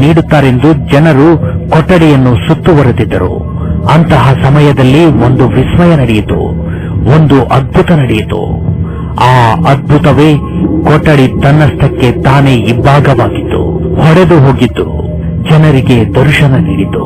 ನೀಡುತ್ತಾರೆಂದು ಜನರು ಕೊಠಡಿಯನ್ನು ಸುತ್ತುವರೆದಿದ್ದರು. ಅಂತಹ ಸಮಯದಲ್ಲಿ ಒಂದು ವಿಸ್ಮಯ ನಡೆಯಿತು, ಒಂದು ಅದ್ಭುತ ನಡೆಯಿತು. ಆ ಅದ್ಭುತವೇ ಕೊಠಡಿ ತನ್ನಷ್ಟಕ್ಕೆ ತಾನೇ ಇಬ್ಬಾಗವಾಗಿತ್ತು, ಹೊಡೆದು ಹೋಗಿತ್ತು, ಜನರಿಗೆ ದರ್ಶನ ನೀಡಿತು.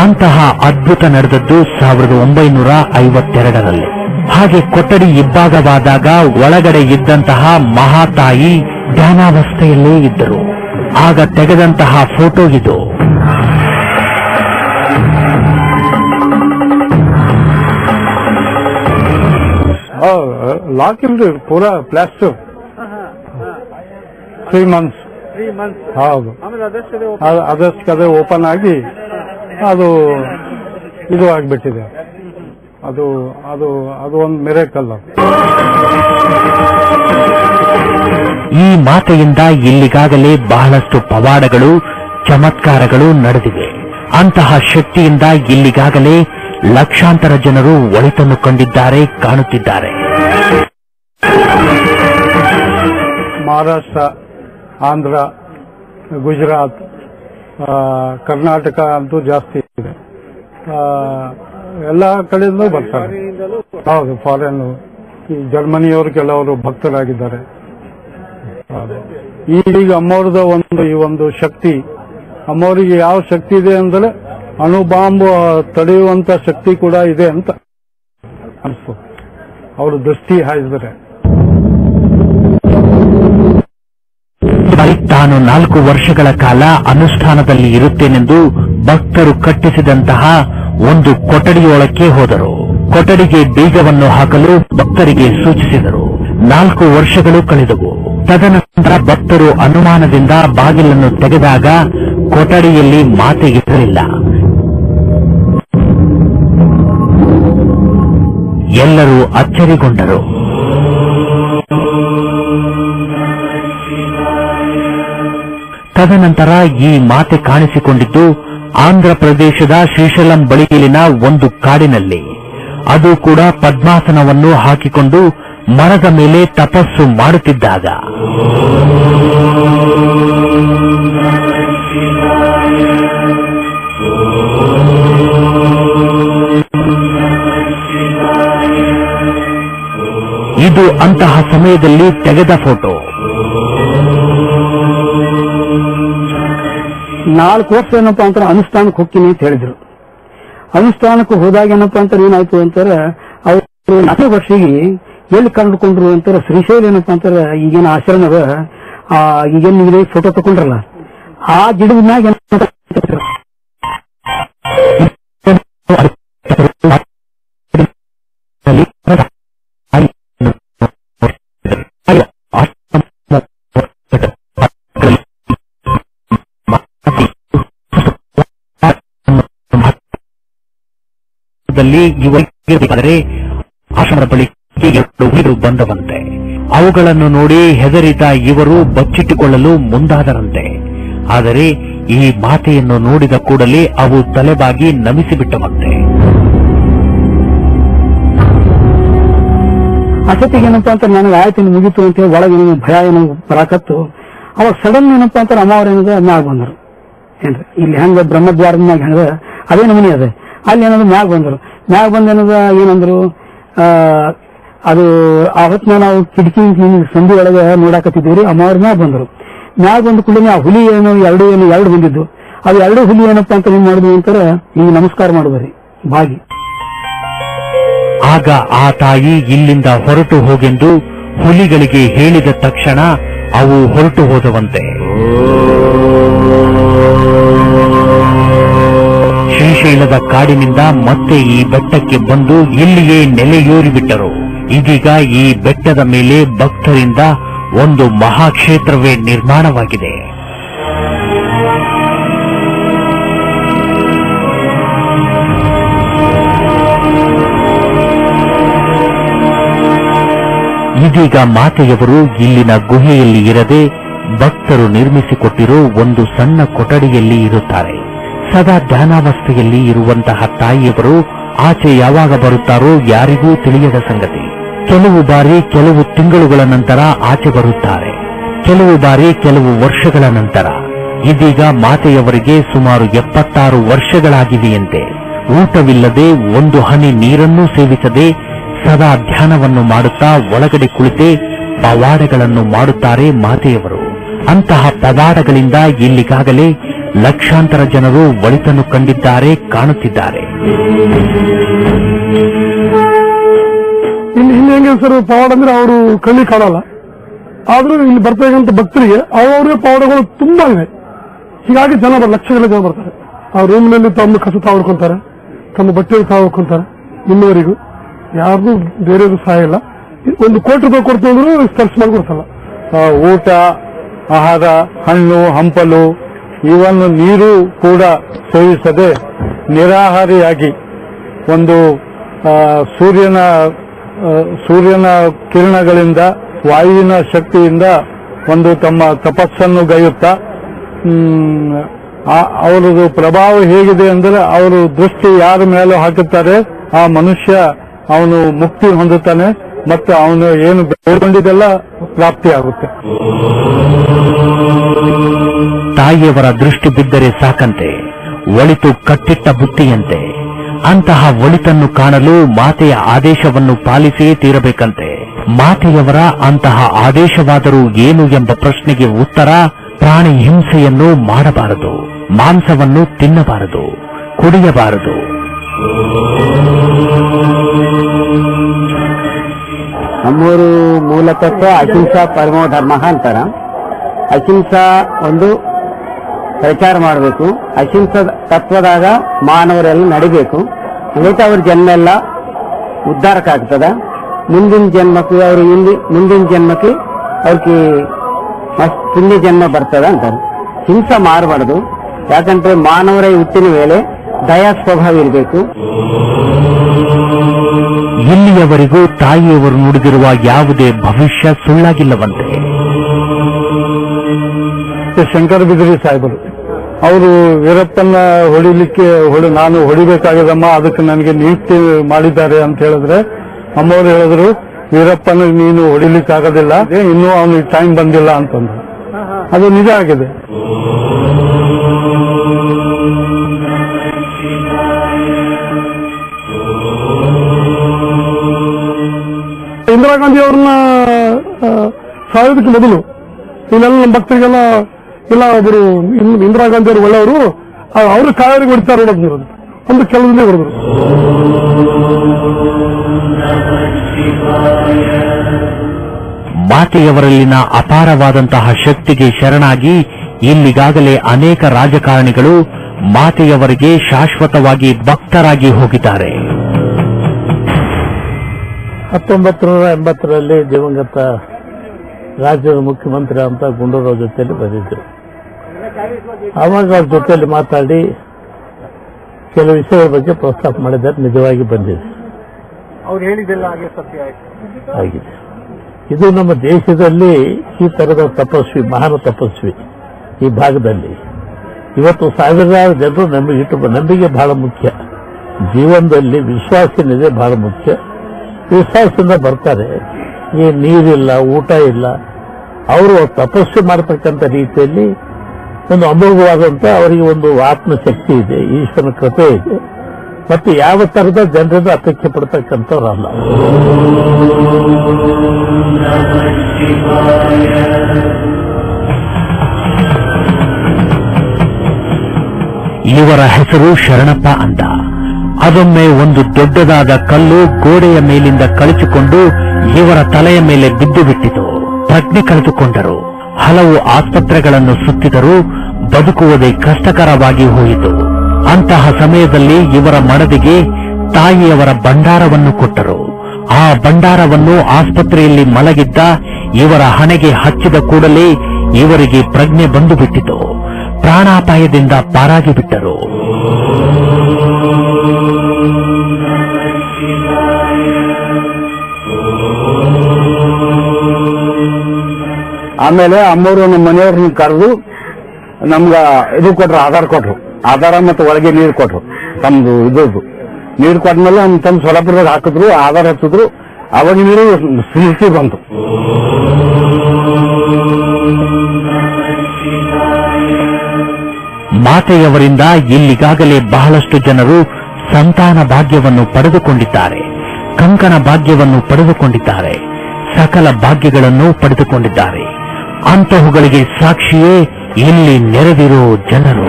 ಅಂತಹ ಅದ್ಭುತ ನಡೆದದ್ದು 1952ರಲ್ಲಿ. ಹಾಗೆ ಕೊಠಡಿ ಇಬ್ಬಾಗವಾದಾಗ ಒಳಗಡೆ ಇದ್ದಂತಹ ಮಹಾತಾಯಿ ಧ್ಯಾನಾವಸ್ಥೆಯಲ್ಲೇ ಇದ್ದರು. ಆಗ ತೆಗೆದಂತಹ ಫೋಟೋ ಇದು. ಲಾಕ್ ಇಲ್ರಿ, ಪೂರಾ ಪ್ಲಾಸ್ಟರ್. 3 months. ಹೌದು, ಅದಷ್ಟೇ ಓಪನ್ ಆಗಿ ಅದು ಇದು ಆಗ್ಬಿಟ್ಟಿದೆ. ಅದು ಅದು ಅದು ಒಂದು ಮಿರಾಕಲ್. ಈ ಮಾತೆಯಿಂದ ಇಲ್ಲಿಗಾಗಲೇ ಬಹಳಷ್ಟು ಪವಾಡಗಳು, ಚಮತ್ಕಾರಗಳು ನಡೆದಿವೆ. ಅಂತಹ ಶಕ್ತಿಯಿಂದ ಇಲ್ಲಿಗಾಗಲೇ ಲಕ್ಷಾಂತರ ಜನರು ಒಳಿತನ್ನು ಕಂಡಿದ್ದಾರೆ, ಕಾಣುತ್ತಿದ್ದಾರೆ. ಮಹಾರಾಷ್ಟ್ರ, ಆಂಧ್ರ, ಗುಜರಾತ್, ಕರ್ನಾಟಕ ಅಂತೂ ಜಾಸ್ತಿ ಇದೆ. ಎಲ್ಲ ಕಡೆಯಿಂದ ಬರ್ತಾರೆ. ಹೌದು, ಫಾರಿನ್, ಈ ಜರ್ಮನಿಯವರು ಕೆಲವರು ಭಕ್ತರಾಗಿದ್ದಾರೆ. ಈಗ ಅಮ್ಮವ್ರದ ಈ ಒಂದು ಶಕ್ತಿ, ಅಮ್ಮವರಿಗೆ ಯಾವ ಶಕ್ತಿ ಇದೆ ಅಂದ್ರೆ ಅಣುಬಾಂಬ್ ತಡೆಯುವಂತ ಶಕ್ತಿ ಕೂಡ ಇದೆ ಅಂತ ಅನಿಸ್ತು. ಅವರು ದೃಷ್ಟಿ ಹಾಯಿಸಿದರೆ ತಾನು 4 ವರ್ಷಗಳ ಕಾಲ ಅನುಷ್ಠಾನದಲ್ಲಿ ಇರುತ್ತೇನೆಂದು ಭಕ್ತರು ಕಟ್ಟಿಸಿದಂತಹ ಒಂದು ಕೊಠಡಿಯೊಳಕ್ಕೆ ಹೋದರು. ಕೊಠಡಿಗೆ ಬೀಗವನ್ನು ಹಾಕಲು ಭಕ್ತರಿಗೆ ಸೂಚಿಸಿದರು. 4 ವರ್ಷಗಳು ಕಳೆದವು. ತದನಂತರ ಭಕ್ತರು ಅನುಮಾನದಿಂದ ಬಾಗಿಲನ್ನು ತೆಗೆದಾಗ ಕೊಠಡಿಯಲ್ಲಿ ಮಾತೆ ಇರಲಿಲ್ಲ. ಎಲ್ಲರೂ ಅಚ್ಚರಿಗೊಂಡರು. ತದನಂತರ ಈ ಮಾತೆ ಕಾಣಿಸಿಕೊಂಡಿದ್ದು ಆಂಧ್ರ ಪ್ರದೇಶದ ಶ್ರೀಶೈಲಂ ಬಳಿಯಿನ ಒಂದು ಕಾಡಿನಲ್ಲಿ. ಅದು ಕೂಡ ಪದ್ಮಾಸನವನ್ನು ಹಾಕಿಕೊಂಡು ಮರದ ಮೇಲೆ ತಪಸ್ಸು ಮಾಡುತ್ತಿದ್ದಾಗ. ಇದು ಅಂತಹ ಸಮಯದಲ್ಲಿ ತೆಗೆದ ಫೋಟೋ. 4 ವರ್ಷ ಏನಪ್ಪಾ ಅಂತಾರೆ ಅನುಷ್ಠಾನಕ್ಕೆ ಹೋಗ್ತೀನಿ ಅಂತ ಹೇಳಿದ್ರು. ಅನುಷ್ಠಾನಕ್ಕೆ ಹೋದಾಗ ಏನಪ್ಪಾ ಅಂತಾರೆ ಏನಾಯ್ತು ಅಂತಾರೆ, ಅವರು 4 ವರ್ಷಿಗೆ ಎಲ್ಲಿ ಕಂಡುಕೊಂಡ್ರು ಅಂತಾರೆ ಶ್ರೀಶೈಲ ಏನಪ್ಪಾ ಅಂತಾರೆ ಈಗೇನ ಆಶ್ರಮದ ಈಗೇನು ಫೋಟೋ ತಕೊಂಡ್ರಲ್ಲ ಆ ಗಿಡದ ಮ್ಯಾಗ ಇವರಿಗಾದರೆ ಆಶ್ರಮದ ಬಳಿ 2 ಹುಲಿಗಳು ಬಂದವಂತೆ. ಅವುಗಳನ್ನು ನೋಡಿ ಹೆದರಿದ ಇವರು ಬಚ್ಚಿಟ್ಟುಕೊಳ್ಳಲು ಮುಂದಾದರಂತೆ. ಆದರೆ ಈ ಮಾತೆಯನ್ನು ನೋಡಿದ ಕೂಡಲೇ ಅವು ತಲೆಬಾಗಿ ನಮಿಸಿಬಿಟ್ಟವಂತೆ. ಅಸತಿಗೆ ಏನಪ್ಪಾ ಅಂತ ನನಗೆ ಆಯ್ತು ಮುಗಿತು ಅಂತ ಹೇಳಿ ಒಳಗೆ ಭಯ ಏನೋ ಬರಾಕತ್ತು. ಅವಾಗ ಸಡನ್ ಏನಪ್ಪಾ ಅಂತಾರೆ ಅಮ್ಮವ್ರ ಏನದ ಮ್ಯಾಗ ಬಂದರು. ಏನ್ರಿ ಇಲ್ಲಿ ಹೆಂಗ ಬ್ರಹ್ಮದ್ವಾರದ ಮ್ಯಾಗ ಹೆಂಗ ಅದೇ ನಮನಿ ಅದೇ ಅಲ್ಲಿ ಏನಂದ್ರೆ ಮ್ಯಾಗ ಬಂದರು. ಮ್ಯಾಗ ಬಂದ ಏನಂದ್ರು ಅದು ಅವತ್ನ ನಾವು ಕಿಟಕಿ ಸಂಧಿ ಒಳಗೆ ನೋಡಾಕತ್ತಿದ್ದೀವಿ. ಅಮ್ಮವ್ರ ಮ್ಯಾಗ ಬಂದರು. ಮ್ಯಾಗ ಬಂದ ಕೂಡಲೇ ಆ ಹುಲಿ ಎರಡು ಬಂದಿದ್ದು. ಅದು 2 ಹುಲಿ ಏನಪ್ಪಾ ಅಂತ ಏನ್ ಮಾಡಿದ್ವಿ ಅಂತಾರೆ ಈಗ ನಮಸ್ಕಾರ ಮಾಡುವರಿ ಬಾಗಿ. ಆಗ ಆ ತಾಯಿ ಇಲ್ಲಿಂದ ಹೊರಟು ಹೋಗೆಂದು ಹುಲಿಗಳಿಗೆ ಹೇಳಿದ ತಕ್ಷಣ ಅವು ಹೊರಟು ಹೋದವಂತೆ. ಶ್ರೀಶೈಲದ ಕಾಡಿನಿಂದ ಮತ್ತೆ ಈ ಬೆಟ್ಟಕ್ಕೆ ಬಂದು ಇಲ್ಲಿಯೇ ನೆಲೆಯೂರಿಬಿಟ್ಟರು. ಇದೀಗ ಈ ಬೆಟ್ಟದ ಮೇಲೆ ಭಕ್ತರಿಂದ ಒಂದು ಮಹಾಕ್ಷೇತ್ರವೇ ನಿರ್ಮಾಣವಾಗಿದೆ. ಇದೀಗ ಮಾತೆಯವರು ಇಲ್ಲಿನ ಗುಹೆಯಲ್ಲಿ ಇರದೆ ಭಕ್ತರು ನಿರ್ಮಿಸಿಕೊಟ್ಟಿರೋ ಒಂದು ಸಣ್ಣ ಕೊಠಡಿಯಲ್ಲಿ ಇರುತ್ತಾರೆ. ಸದಾ ಧ್ಯಾನಾವಸ್ಥೆಯಲ್ಲಿ ಇರುವಂತಹ ತಾಯಿಯವರು ಆಚೆ ಯಾವಾಗ ಬರುತ್ತಾರೋ ಯಾರಿಗೂ ತಿಳಿಯದ ಸಂಗತಿ. ಕೆಲವು ಬಾರಿ ಕೆಲವು ತಿಂಗಳುಗಳ ನಂತರ ಆಚೆ ಬರುತ್ತಾರೆ, ಕೆಲವು ಬಾರಿ ಕೆಲವು ವರ್ಷಗಳ ನಂತರ. ಇದೀಗ ಮಾತೆಯವರಿಗೆ ಸುಮಾರು 76 ವರ್ಷಗಳಾಗಿವೆಯಂತೆ. ಊಟವಿಲ್ಲದೆ ಒಂದು ಹನಿ ನೀರನ್ನೂ ಸೇವಿಸದೆ ಸದಾ ಧ್ಯಾನವನ್ನು ಮಾಡುತ್ತಾ ಒಳಗಡೆ ಕುಳಿತೇ ಪವಾಡಗಳನ್ನು ಮಾಡುತ್ತಾರೆ ಮಾತೆಯವರು. ಅಂತಹ ಪವಾಡಗಳಿಂದ ಇಲ್ಲಿಗಾಗಲೇ ಲಕ್ಷಾಂತರ ಜನರು ಒಳಿತನ್ನು ಕಂಡಿದ್ದಾರೆ, ಕಾಣುತ್ತಿದ್ದಾರೆ. ಇಲ್ಲಿ ಹೆಂಗೆ ಸರ್ ಪವಾಡ ಅಂದ್ರೆ ಅವರು ಕಣ್ಣಿ ಕಾಣಲ್ಲ, ಆದ್ರೂ ಇಲ್ಲಿ ಬರ್ತಾಗಂತ ಭಕ್ತರಿಗೆ ಅವರವರಿಗೆ ಪವಾಡಗಳು ತುಂಬಾ ಇವೆ. ಹೀಗಾಗಿ ಲಕ್ಷಗಳ ಜನ ಬರ್ತಾರೆ. ಆ ರೂಮ್ನಲ್ಲಿ ತಮ್ಮ ಕಸ ತಾವಡ್ಕೊಂತಾರೆ, ತಮ್ಮ ಬಟ್ಟೆ ತಾವಡ್ಕೊಂತಾರೆ. ಇನ್ನುವರೆಗೂ ಯಾರಿಗೂ ಬೇರೆಯವರು ಸಹಾಯ ಇಲ್ಲ. 1 ಕೋಟಿ ರೂಪಾಯಿ ಕೊಡ್ತು ಅಂದ್ರೂ ಖರ್ಚು ಮಾಡಿಕೊಡ್ತಲ್ಲ. ಊಟ, ಆಹಾರ, ಹಣ್ಣು ಹಂಪಲು, ಇವನ್ ನೀರು ಕೂಡ ಸೇವಿಸದೆ ನಿರಾಹಾರಿಯಾಗಿ ಒಂದು ಸೂರ್ಯನ ಕಿರಣಗಳಿಂದ ವಾಯುವಿನ ಶಕ್ತಿಯಿಂದ ಒಂದು ತಮ್ಮ ತಪಸ್ಸನ್ನು ಗೈಯುತ್ತಾ ಅವರದು ಪ್ರಭಾವ ಹೇಗಿದೆ ಅಂದರೆ ಅವರು ದೃಷ್ಟಿ ಯಾರ ಮೇಲೆ ಹಾಕುತ್ತಾರೆ ಆ ಮನುಷ್ಯ ಅವನು ಮುಕ್ತಿ ಹೊಂದುತ್ತಾನೆ ಮತ್ತು ಅವನು ಏನು ಬೇಡಿಕೊಂಡಿದ್ದೆಲ್ಲ ಪ್ರಾಪ್ತಿಯಾಗುತ್ತೆ. ತಾಯಿಯವರ ದೃಷ್ಟಿ ಬಿದ್ದರೆ ಸಾಕಂತೆ, ಒಳಿತು ಕಟ್ಟಿಟ್ಟ ಬುತ್ತಿಯಂತೆ. ಅಂತಹ ಒಳಿತನ್ನು ಕಾಣಲು ಮಾತೆಯ ಆದೇಶವನ್ನು ಪಾಲಿಸಿಯೇ ತೀರಬೇಕಂತೆ. ಮಾತೆಯವರ ಅಂತಹ ಆದೇಶವಾದರೂ ಏನು ಎಂಬ ಪ್ರಶ್ನೆಗೆ ಉತ್ತರ: ಪ್ರಾಣಿ ಹಿಂಸೆಯನ್ನು ಮಾಡಬಾರದು, ಮಾಂಸವನ್ನು ತಿನ್ನಬಾರದು, ಕುಡಿಯಬಾರದು. ನಮ್ಮೂರು ಮೂಲತಃ ಅಹಿಂಸಾ ಪರಮೋ ಧರ್ಮ ಅಂತಾರ. ಅಹಿಂಸಾ ಒಂದು ಪ್ರಚಾರ ಮಾಡಬೇಕು. ಅಹಿಂಸಾ ತತ್ವದಾಗ ಮಾನವರೆಲ್ಲ ನಡಿಬೇಕು. ಹಂಗೈತೆ ಅವ್ರ ಜನ್ಮ ಎಲ್ಲ ಉದ್ಧಾರಕ್ಕಾಗ್ತದ. ಮುಂದಿನ ಜನ್ಮಕ್ಕೆ ಮುಂದಿನ ಜನ್ಮಕ್ಕೆ ಅವ್ರಿಗೆ ಮಸ್ತ್ ಪುಣ್ಯ ಜನ್ಮ ಬರ್ತದ ಅಂತಾರೆ. ಹಿಂಸೆ ಮಾಡಬಾರ್ದು. ಯಾಕಂದ್ರೆ ಮಾನವರ ಹುಟ್ಟಿನ ಮೇಲೆ ದಯಾ ಸ್ವಭಾವ ಇರಬೇಕು. ಇಲ್ಲಿಯವರೆಗೂ ತಾಯಿಯವರು ನುಡಿದಿರುವ ಯಾವುದೇ ಭವಿಷ್ಯ ಸುಳ್ಳಾಗಿಲ್ಲವಂತೆ. ಶಂಕರ ಬಿದರಿ ಸಾಹೇಬರು ಅವರು ವೀರಪ್ಪನ ಹೊಡಿಲಿಕ್ಕೆ ನಾನು ಹೊಡಿಬೇಕಾಗದಮ್ಮ, ಅದಕ್ಕೆ ನನಗೆ ನಿಯುಕ್ತಿ ಮಾಡಿದ್ದಾರೆ ಅಂತ ಹೇಳಿದ್ರೆ ಅಮ್ಮವರು ಹೇಳಿದ್ರು, ವೀರಪ್ಪನ ನೀನು ಹೊಡಿಲಿಕ್ಕಾಗೋದಿಲ್ಲ, ಇನ್ನೂ ಅವನಿಗೆ ಟೈಮ್ ಬಂದಿಲ್ಲ ಅಂತಂದ್ರು. ಅದು ನಿಜ ಆಗಿದೆ. ಇಂದಿರಾ ಗಾಂಧಿ ಅವ್ರನ್ನ ಸಾಯೋದಕ್ಕೆ ಮೊದಲು ಇಲ್ಲೆಲ್ಲ ನಮ್ಮ ಭಕ್ತರಿಗೆಲ್ಲ ಇಲ್ಲ ಒಬ್ಬರು ಇಂದಿರಾ ಗಾಂಧಿ ಅವರು ಒಳ್ಳೆಯವರು, ಅವರು ಕಾವೇರಿಗೆ ಹೊಡಿತಾರೆ ನೋಡೋದು ಒಂದು ಕೆಲವೇ ಹೊಡೆದ್ರು. ಮಾತೆಯವರಲ್ಲಿನ ಅಪಾರವಾದಂತಹ ಶಕ್ತಿಗೆ ಶರಣಾಗಿ ಇಲ್ಲಿಗಾಗಲೇ ಅನೇಕ ರಾಜಕಾರಣಿಗಳು ಮಾತೆಯವರಿಗೆ ಶಾಶ್ವತವಾಗಿ ಭಕ್ತರಾಗಿ ಹೋಗಿದ್ದಾರೆ. 1980ರಲ್ಲಿ ದಿವಂಗತ ರಾಜ್ಯದ ಮುಖ್ಯಮಂತ್ರಿ ಅಂತ ಗುಂಡೂರಾವ್ ಜೊತೆಯಲ್ಲಿ ಬಂದಿದ್ರು. ಆವಾಗ ಅವ್ರ ಜೊತೆಯಲ್ಲಿ ಮಾತಾಡಿ ಕೆಲವು ವಿಷಯಗಳ ಬಗ್ಗೆ ಪ್ರಸ್ತಾಪ ಮಾಡಿದ್ದಾರೆ. ನಿಜವಾಗಿ ಬಂದಿದೆ, ಅವ್ರು ಹೇಳಿದೆಲ್ಲ ಹಾಗೆ ಸತ್ಯ ಆಗಿದೆ. ಇದು ನಮ್ಮ ದೇಶದಲ್ಲಿ ಈ ತರದ ತಪಸ್ವಿ, ಮಹಾನ್ ತಪಸ್ವಿ ಈ ಭಾಗದಲ್ಲಿ ಇವತ್ತು ಸಾವಿರಾರು ಜನರು ನಂಬಿಕೆ ಬಹಳ ಮುಖ್ಯ. ಜೀವನದಲ್ಲಿ ವಿಶ್ವಾಸ ಏನಿದೆ ಬಹಳ ಮುಖ್ಯ. ವಿಶ್ವಾಸದಿಂದ ಬರ್ತಾರೆ. ಈ ನೀರಿಲ್ಲ, ಊಟ ಇಲ್ಲ, ಅವರು ತಪಸ್ಸು ಮಾಡತಕ್ಕಂಥ ರೀತಿಯಲ್ಲಿ ಒಂದು ಅಮೋಘವಾದಂತ ಅವರಿಗೆ ಒಂದು ಆತ್ಮಶಕ್ತಿ ಇದೆ, ಈಶ್ವರನ ಕೃಪೆ ಇದೆ. ಮತ್ತು ಯಾವ ತರದ ಜನರಿಂದ ಅಪೇಕ್ಷೆ ಪಡ್ತಕ್ಕಂಥವ್ರಲ್ಲ. ಇವರ ಹೆಸರು ಶರಣಪ್ಪ ಅಂತ. ಅದೊಮ್ಮೆ ಒಂದು ದೊಡ್ಡದಾದ ಕಲ್ಲು ಗೋಡೆಯ ಮೇಲಿಂದ ಕಳಚಿಕೊಂಡು ಇವರ ತಲೆಯ ಮೇಲೆ ಬಿದ್ದು ಬಿಟ್ಟಿತು. ಪ್ರಜ್ಞೆ ಕಳೆದುಕೊಂಡರು. ಹಲವು ಆಸ್ಪತ್ರೆಗಳನ್ನು ಸುತ್ತಿದರೂ ಬದುಕುವುದೇ ಕಷ್ಟಕರವಾಗಿ ಹೋಯಿತು. ಅಂತಹ ಸಮಯದಲ್ಲಿ ಇವರ ಮಡದಿಗೆ ತಾಯಿಯವರ ಭಂಡಾರವನ್ನು ಕೊಟ್ಟರು. ಆ ಭಂಡಾರವನ್ನು ಆಸ್ಪತ್ರೆಯಲ್ಲಿ ಮಲಗಿದ್ದ ಇವರ ಹಣೆಗೆ ಹಚ್ಚಿದ ಕೂಡಲೇ ಇವರಿಗೆ ಪ್ರಜ್ಞೆ ಬಂದು ಬಿಟ್ಟಿತು. ಪ್ರಾಣಾಪಾಯದಿಂದ ಪಾರಾಗಿ ಬಿಟ್ಟರು. ಆಮೇಲೆ ಅಮ್ಮವರು ನಮ್ಮ ಮನೆಯವ್ರನ್ನ ಕರೆದು ನಮ್ಗ ಇದು ಕೊಟ್ರು, ಆಧಾರ ಕೊಟ್ರು. ಆಧಾರ ಮತ್ತು ಒಳಗೆ ನೀರು ಕೊಟ್ರು. ತಮ್ದು ಇದ್ದು ನೀರು ಕೊಟ್ಮೇಲೆ ತಮ್ಮ ಸೊಲಾಪುರದಾಗ ಹಾಕಿದ್ರು, ಆಧಾರ ಹಚ್ಚಿದ್ರು. ಅವಾಗ ನೀರು ಸಿಸಿ ಬಂತು. ಮಾತೆಯವರಿಂದ ಇಲ್ಲಿಗಾಗಲೇ ಬಹಳಷ್ಟು ಜನರು ಸಂತಾನ ಭಾಗ್ಯವನ್ನು ಪಡೆದುಕೊಂಡಿದ್ದಾರೆ, ಕಂಕಣ ಭಾಗ್ಯವನ್ನು ಪಡೆದುಕೊಂಡಿದ್ದಾರೆ, ಸಕಲ ಭಾಗ್ಯಗಳನ್ನು ಪಡೆದುಕೊಂಡಿದ್ದಾರೆ. ಅಂತಹುಗಳಿಗೆ ಸಾಕ್ಷಿಯೇ ಇಲ್ಲಿ ನೆರೆದಿರೋ ಜನರು.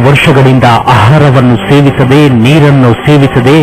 ವರ್ಷಗಳಿಂದ ಆಹಾರವನ್ನು ಸೇವಿಸದೆ, ನೀರನ್ನು ಸೇವಿಸದೆ